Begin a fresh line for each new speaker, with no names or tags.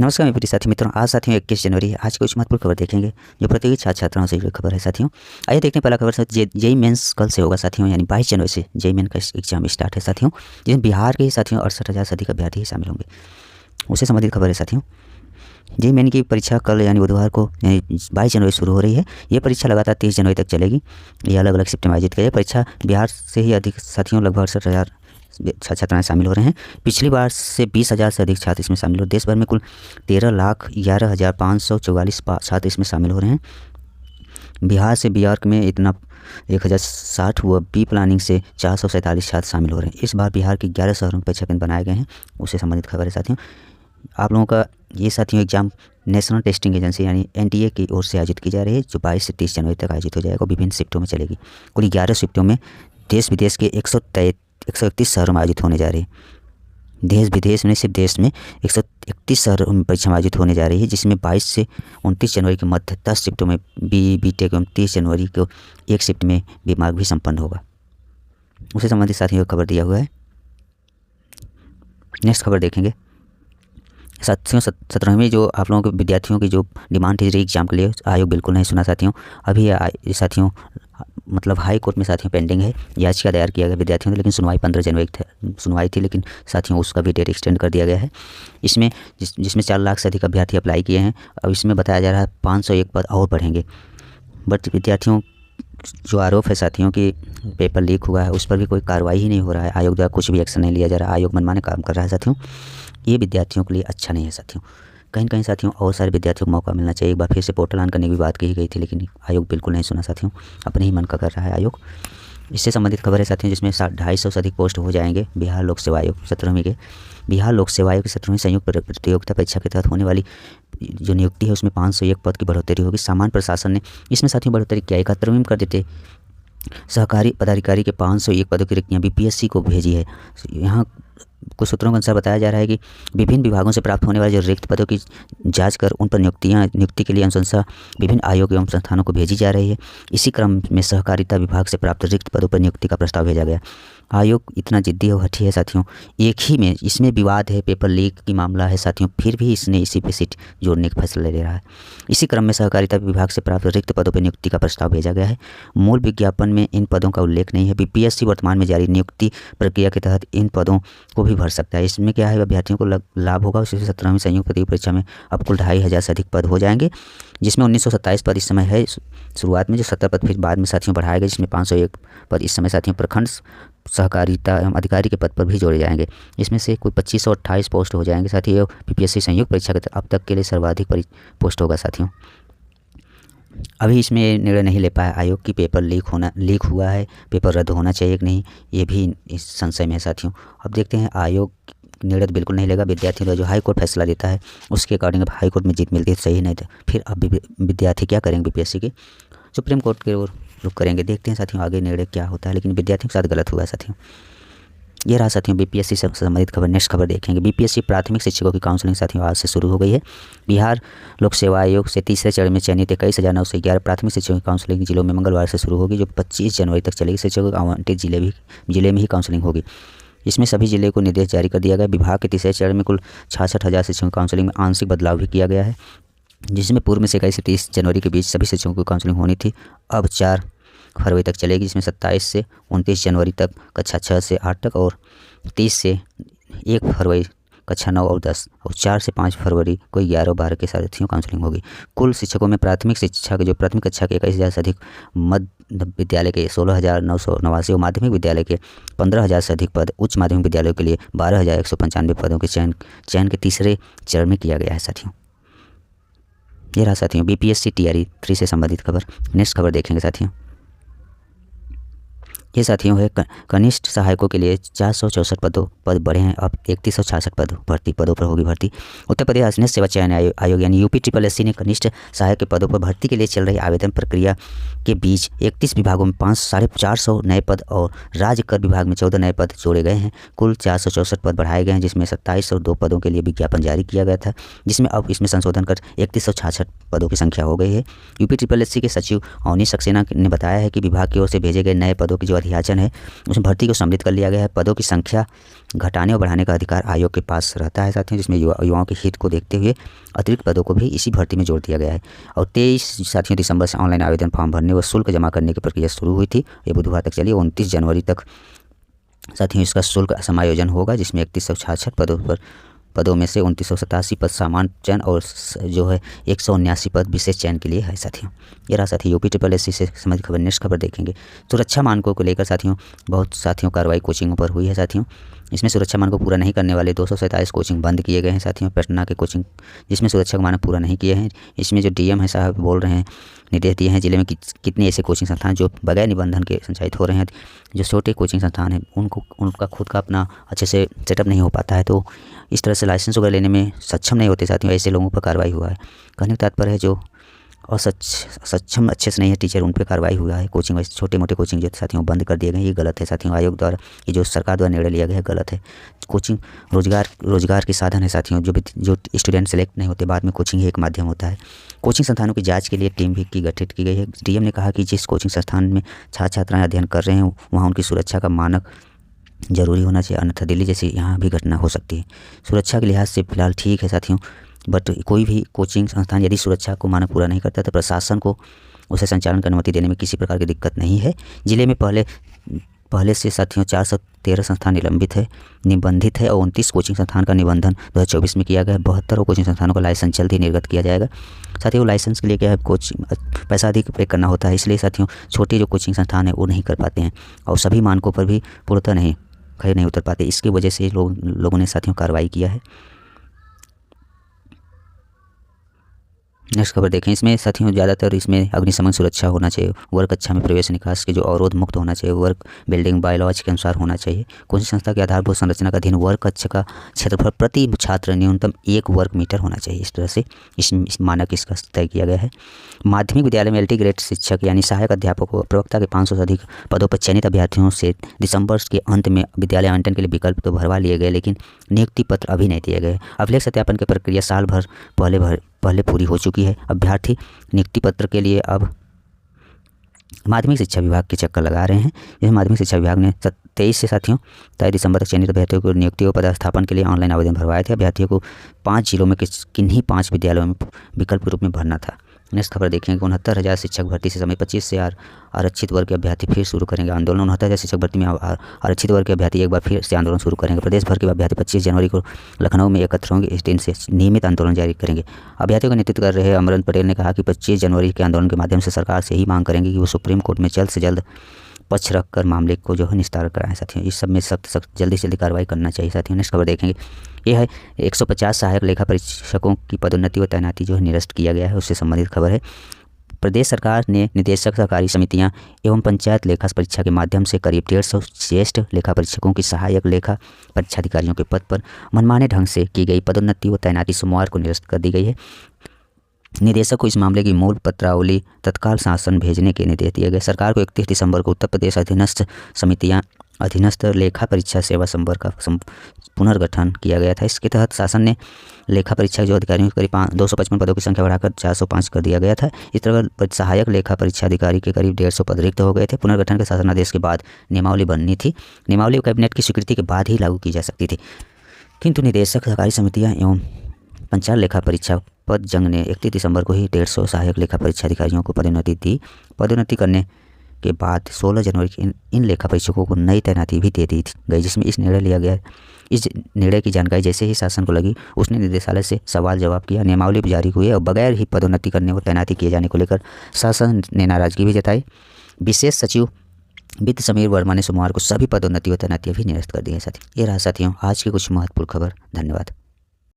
नमस्कार मेरे प्रिय साथी मित्रों। आज साथियों 21 जनवरी है। आज कुछ महत्वपूर्ण खबर देखेंगे जो प्रतियोगी छात्र छात्राओं से जुड़ी खबर है साथियों। आइए देखते हैं पहला खबर से जेई मेंस कल से होगा साथियों, यानी 22 जनवरी से जेई मेन का एग्जाम स्टार्ट है साथियों, जिसमें बिहार के साथियों 68,000 से अधिक अभ्यर्थी शामिल होंगे। उससे संबंधित खबर है साथियों। जेई मेन की परीक्षा कल यानी बुधवार को यानी 22 जनवरी शुरू हो रही है। ये परीक्षा लगातार 30 जनवरी तक चलेगी। ये अलग अलग शिफ्ट में आयोजित की परीक्षा बिहार से ही अधिक साथियों, लगभग 68,000 छात्राएं शामिल हो रहे हैं। पिछली बार से 20,000 से अधिक छात्र इसमें शामिल हो। देश भर में कुल 13,11,544 छात्र इसमें शामिल हो रहे हैं। बिहार से बीआर्क में इतना 1060 व बी प्लानिंग से 447 छात्र शामिल हो रहे हैं। इस बार बिहार के 11 शहरों में परीक्षा केंद्र बनाए गए हैं। उससे संबंधित खबर है साथियों। आप लोगों का ये साथियों एग्जाम नेशनल टेस्टिंग एजेंसी यानी एनटीए की ओर से आयोजित की जा रही है, जो 22 से 30 जनवरी तक आयोजित हो जाएगा। विभिन्न शिफ्टों में चलेगी। कुल 11 शिफ्टों में देश विदेश के 131 शहरों में आयोजित होने जा रही है। देश विदेश में सिर्फ देश में 131 शहरों में परीक्षा आयोजित होने जा रही है, जिसमें 22 से 29 जनवरी के मध्य 10 शिफ्टों में बीटेक एवं 30 जनवरी को एक शिफ्ट में बीमार्क भी संपन्न होगा। उससे संबंधित साथियों को खबर दिया हुआ है। नेक्स्ट खबर देखेंगे साथियों। 17वीं जो आप लोगों के विद्यार्थियों की जो डिमांड थी री एग्जाम के लिए, आयोग बिल्कुल नहीं सुना साथियों। अभी साथियों मतलब हाई कोर्ट में साथियों पेंडिंग है। याचिका दायर किया गया विद्यार्थियों ने, लेकिन सुनवाई 15 जनवरी सुनवाई थी, लेकिन साथियों उसका भी डेट एक्सटेंड कर दिया गया है। इसमें जिसमें 4 लाख से अधिक अभ्यर्थी अप्लाई किए हैं। अब इसमें बताया जा रहा है 501 पद और बढ़ेंगे। बट विद्यार्थियों जो आरोप है साथियों कि पेपर लीक हुआ है, उस पर भी कोई कार्रवाई ही नहीं हो रहा है। आयोग द्वारा कुछ भी एक्शन नहीं लिया जा रहा है। आयोग मनमाने काम कर रहा है साथियों। ये विद्यार्थियों के लिए अच्छा नहीं है साथियों। कहीं कहीं साथियों और सारे विद्यार्थियों को मौका मिलना चाहिए। एक बार फिर से पोर्टल ऑन करने की भी बात की गई थी, लेकिन आयोग बिल्कुल नहीं सुना साथियों। अपने ही मन का कर रहा है आयोग। इससे संबंधित खबर है साथियों, जिसमें 250 से अधिक पोस्ट हो जाएंगे। बिहार लोक सेवा आयोग 17वीं के बिहार लोक सेवा आयोग की 17वीं संयुक्त प्रतियोगिता परीक्षा के तहत होने वाली जो नियुक्ति है, उसमें 501 पद की बढ़ोतरी होगी। सामान्य प्रशासन ने इसमें साथियों बढ़ोतरी किया। 71वीं कर देते सहकारी पदाधिकारी के 501 पदों की रिक्तियाँ बीपीएससी को भेजी है। यहाँ कुछ सूत्रों के अनुसार बताया जा रहा है कि विभिन्न विभागों से प्राप्त होने वाले जो रिक्त पदों की जांच कर उन पर नियुक्ति के लिए अनुशंसा विभिन्न आयोग एवं संस्थानों को भेजी जा रही है। इसी क्रम में सहकारिता विभाग से प्राप्त रिक्त पदों पर नियुक्ति का प्रस्ताव भेजा गया। आयोग इतना जिद्दी और हठी है साथियों। एक ही में इसमें विवाद है, पेपर लीक की मामला है साथियों, फिर भी इसने इसी पे सीट जोड़ने का फैसला ले रहा है। इसी क्रम में सहकारिता विभाग से प्राप्त रिक्त पदों पर नियुक्ति का प्रस्ताव भेजा गया है। मूल विज्ञापन में इन पदों का उल्लेख नहीं है। बीपीएससी वर्तमान में जारी नियुक्ति प्रक्रिया के तहत इन पदों को भी भर सकता है। इसमें क्या है, अभ्यर्थियों को लाभ होगा। उससे 17वीं संयुक्त प्रतियोगी परीक्षा में अब कुल 2,500 से अधिक पद हो जाएंगे, जिसमें 1927 पद इस समय है शुरुआत में, जो 70 पद फिर बाद में साथियों बढ़ाए गए, जिसमें 501 पद इस समय साथियों प्रखंड सहकारिता एवं अधिकारी के पद पर भी जोड़े जाएंगे। इसमें से कोई 2528 पोस्ट हो जाएंगे साथियों। बीपीएससी संयुक्त परीक्षा के अब तक के लिए सर्वाधिक पोस्ट होगा साथियों। अभी इसमें निर्णय नहीं ले पाया आयोग की पेपर लीक हुआ है, पेपर रद्द होना चाहिए कि नहीं, ये भी इस संशय में है साथियों। अब देखते हैं आयोग निर्णय बिल्कुल नहीं लेगा। विद्यार्थियों का जो हाई कोर्ट फैसला देता है उसके अकॉर्डिंग हाई कोर्ट में जीत मिलती है सही, नहीं तो फिर अब विद्यार्थी क्या करेंगे, बीपीएससी के सुप्रीम कोर्ट की ओर रुख करेंगे। देखते हैं साथियों आगे निर्णय क्या होता है, लेकिन विद्यार्थियों के साथ गलत हुआ है साथियों। ये रहा साथियों बीपीएससी से संबंधित खबर। नेक्स्ट खबर देखेंगे। बीपीएससी प्राथमिक शिक्षकों की काउंसलिंग साथियों आज से शुरू हो गई है। बिहार लोक सेवा आयोग से तीसरे चरण में चयनित 21,911 प्राथमिक शिक्षकों की काउंसलिंग जिलों में मंगलवार से शुरू होगी, जो 25 जनवरी तक चलेगी। शिक्षकों को आवंटित जिले में ही काउंसलिंग होगी। इसमें सभी जिले को निर्देश जारी कर दिया गया। विभाग के तीसरे चरण में कुल 66,000 शिक्षकों की काउंसलिंग में आंशिक बदलाव भी किया गया है, जिसमें पूर्व में से 21 से 30 जनवरी के बीच सभी शिक्षकों की काउंसलिंग होनी थी, अब 4 फरवरी तक चलेगी, जिसमें 27 से 29 जनवरी तक कक्षा 6 से 8 तक, और 30 से 1 फरवरी कक्षा 9 और 10, और 4 से 5 फरवरी को 11 और 12 के साथियों काउंसलिंग होगी। कुल शिक्षकों में प्राथमिक शिक्षा के जो प्राथमिक कक्षा के 21,000 से अधिक, मध्य विद्यालय के 16,989 और माध्यमिक विद्यालय के 15,000 से अधिक पद, उच्च माध्यमिक विद्यालयों के लिए 12,195 पदों के चयन के तीसरे चरण में किया गया है साथियों। ये रहा साथियों बीपीएससी टीआरई 3 से संबंधित खबर। नेक्स्ट खबर देखेंगे साथियों। ये साथियों है कनिष्ठ सहायकों के लिए 464 पद बढ़े हैं। अब 3166 पदों पर होगी भर्ती। उत्तर प्रदेश अधीनस्थ सेवा चयन आयोग यानी यूपी-SSSC ने कनिष्ठ सहायक के पदों पर भर्ती के लिए चल रही आवेदन प्रक्रिया के बीच 31 विभागों में 450 नए पद और राज्य कर विभाग में 14 नए पद जोड़े गए हैं। कुल 464 पद बढ़ाए गए हैं, जिसमें 2702 पदों के लिए विज्ञापन जारी किया गया था, जिसमें अब इसमें संशोधन कर 3166 पदों की संख्या हो गई है। यूपी-SSSC के सचिव अवनीश सक्सेना ने बताया है कि विभाग की ओर से भेजे गए नए पदों की जो अध्याचन है उसमें भर्ती को सम्मिलित कर लिया गया है। पदों की संख्या घटाने और बढ़ाने का अधिकार आयोग के पास रहता है साथियों, जिसमें युवाओं के हित को देखते हुए अतिरिक्त पदों को भी इसी भर्ती में जोड़ दिया गया है। और 23 साथियों दिसंबर से ऑनलाइन आवेदन फॉर्म भरने व शुल्क जमा करने की प्रक्रिया शुरू हुई थी। ये बुधवार तक चली। 29 जनवरी तक साथियों इसका शुल्क समायोजन होगा, जिसमें 3166 पदों में से 2987 पद सामान्य चयन और जो है 179 पद विशेष चयन के लिए है साथियों। ये रहा साथियों UP-SSC से संबंधित खबर। नेक्स्ट खबर देखेंगे। सुरक्षा मानकों को लेकर साथियों बहुत साथियों कार्रवाई कोचिंगों पर हुई है साथियों। इसमें सुरक्षा मानक पूरा नहीं करने वाले 247 कोचिंग बंद किए गए हैं साथियों। पटना के कोचिंग जिसमें सुरक्षा मानक पूरा नहीं किए हैं, इसमें जो DM है साहब बोल रहे हैं, निर्देश दिए हैं जिले में कितने ऐसे कोचिंग संस्थान जो बगैर निबंधन के संचालित हो रहे हैं। जो छोटे कोचिंग संस्थान हैं उनका खुद का अपना अच्छे से सेटअप नहीं हो पाता है, तो इस तरह से लाइसेंस वगैरह लेने में सक्षम नहीं होते साथियों। ऐसे लोगों पर कार्रवाई हुआ है। कहने का तात्पर्य है जो और सक्षम अच्छे से नहीं है टीचर, उन पर कार्रवाई हुआ है। कोचिंग वैसे छोटे मोटे कोचिंग जो साथियों बंद कर दिए गए, ये गलत है साथियों। आयोग द्वारा ये जो सरकार द्वारा निर्णय लिया गया है गलत है। कोचिंग रोजगार के साधन है साथियों। जो स्टूडेंट सेलेक्ट नहीं होते, बाद में कोचिंग ही एक माध्यम होता है। कोचिंग संस्थानों की जाँच के लिए टीम भी गठित की गई है। DM ने कहा कि जिस कोचिंग संस्थान में छात्र छात्राएँ अध्ययन कर रहे हैं वहाँ उनकी सुरक्षा का मानक जरूरी होना चाहिए, अन्यथा दिल्ली जैसी यहाँ भी घटना हो सकती है। सुरक्षा के लिहाज से फिलहाल ठीक है साथियों, बट कोई भी कोचिंग संस्थान यदि सुरक्षा को मानक पूरा नहीं करता तो प्रशासन को उसे संचालन की अनुमति देने में किसी प्रकार की दिक्कत नहीं है। जिले में पहले से साथियों 413 संस्थान निबंधित है और 29 कोचिंग संस्थान का निबंधन 2024 में किया गया है। 72 कोचिंग संस्थानों का लाइसेंस जल्द ही निर्गत किया जाएगा साथियों। लाइसेंस के लिए क्या है, कोचिंग पैसा अधिक पे करना होता है, इसलिए साथियों छोटे जो कोचिंग संस्थान है वो नहीं कर पाते हैं और सभी मानकों पर भी पूर्णतः खड़े नहीं उतर पाते। इसकी वजह से लोगों ने साथियों कार्रवाई किया है। नेक्स्ट खबर देखें। इसमें साथियों ज़्यादातर इसमें अग्निशमन सुरक्षा होना चाहिए। वर्ग कक्षा में प्रवेश निकास के जो अवरोध मुक्त होना चाहिए। वर्ग बिल्डिंग बायलॉज के अनुसार होना चाहिए। कोचिंग संस्था के आधारभूत संरचना का अधीन वर्ग कक्ष का क्षेत्रफल प्रति छात्र न्यूनतम 1 वर्ग मीटर होना चाहिए। इस तरह से इस मानक इसका तय किया गया है। माध्यमिक विद्यालय में LT ग्रेड शिक्षक यानी सहायक अध्यापकों और प्रवक्ता के 500 से अधिक पदों पर चयनित अभ्यर्थियों से दिसंबर के अंत में विद्यालय आवंटन के लिए विकल्प तो भरवा लिए गए, लेकिन नियुक्ति पत्र अभी नहीं दिए गए। अभिलेख सत्यापन की प्रक्रिया साल भर पहले पूरी हो चुकी है। अभ्यर्थी नियुक्ति पत्र के लिए अब माध्यमिक शिक्षा विभाग के चक्कर लगा रहे हैं। जैसे माध्यमिक शिक्षा विभाग ने 23 से साथियों 23 दिसंबर तक चयनित अभ्यर्थियों को नियुक्ति और पदस्थापन के लिए ऑनलाइन आवेदन भरवाए थे। अभ्यर्थियों को 5 जिलों में किन्हीं 5 विद्यालयों में विकल्प के रूप में भरना था। नेक्स्ट खबर देखेंगे। 69,000 शिक्षक भर्ती से समय 25 से आरक्षित वर्ग के अभ्यर्थी फिर शुरू करेंगे आंदोलन। 69,000 शिक्षक भर्ती में आरक्षित वर्ग के अभ्यर्थी एक बार फिर से आंदोलन शुरू करेंगे। प्रदेश भर के अभ्यर्थी 25 जनवरी को लखनऊ में एकत्र होंगे। इस दिन से नियमित आंदोलन जारी करेंगे। अभ्यर्थियों का नेतृत्व कर रहे अमरेंद्र पटेल ने कहा कि 25 जनवरी के आंदोलन के माध्यम से सरकार से यही मांग करेंगे कि वो सुप्रीम कोर्ट में जल्द से जल्द पक्ष रखकर मामले को जो है निस्तारण कराएं साथियों। इस सब में सख्त जल्दी से जल्दी कार्रवाई करना चाहिए साथियों। नेक्स्ट खबर देखेंगे। ये है 150 सहायक लेखा परीक्षकों की पदोन्नति व तैनाती जो है निरस्त किया गया है, उससे संबंधित खबर है। प्रदेश सरकार ने निदेशक सहकारी समितियां एवं पंचायत लेखा परीक्षा के माध्यम से करीब 150 ज्येष्ठ लेखा परीक्षकों की सहायक लेखा परीक्षाधिकारियों के पद पर मनमाने ढंग से की गई पदोन्नति व तैनाती सोमवार को निरस्त कर दी गई है। निदेशक को इस मामले की मूल पत्रावली तत्काल शासन भेजने के निर्देश दिए गए। सरकार को 31 दिसंबर को उत्तर प्रदेश अधीनस्थ लेखा परीक्षा सेवा संवर्ग का पुनर्गठन किया गया था। इसके तहत शासन ने लेखा परीक्षा जो अधिकारियों के करीब 255 पदों की संख्या बढ़ाकर 405 कर दिया गया था। इस तरह सहायक लेखा परीक्षा अधिकारी के करीब 150 पद रिक्त हो गए थे। पुनर्गठन के शासनादेश के बाद नियमावली बननी थी। नियमावली कैबिनेट की स्वीकृति के बाद ही लागू की जा सकती थी, किंतु निदेशक सहकारी समितियाँ एवं पंचायत लेखा परीक्षा पद जंग ने 31 दिसंबर को ही 150 सहायक लेखा परीक्षा अधिकारियों को पदोन्नति दी। पदोन्नति करने के बाद 16 जनवरी की इन लेखा परीक्षकों को नई तैनाती भी दे दी गई, जिसमें इस निर्णय लिया गया। इस निर्णय की जानकारी जैसे ही शासन को लगी, उसने निदेशालय से सवाल जवाब किया। नियमावली जारी हुई और बगैर ही पदोन्नति करने व तैनाती किए जाने को लेकर शासन ने नाराजगी भी जताई। विशेष सचिव वित्त समीर वर्मा ने सोमवार को सभी पदोन्नति व तैनातियाँ भी निरस्त कर दी है साथियों। ये रहा साथियों आज की कुछ महत्वपूर्ण खबर। धन्यवाद।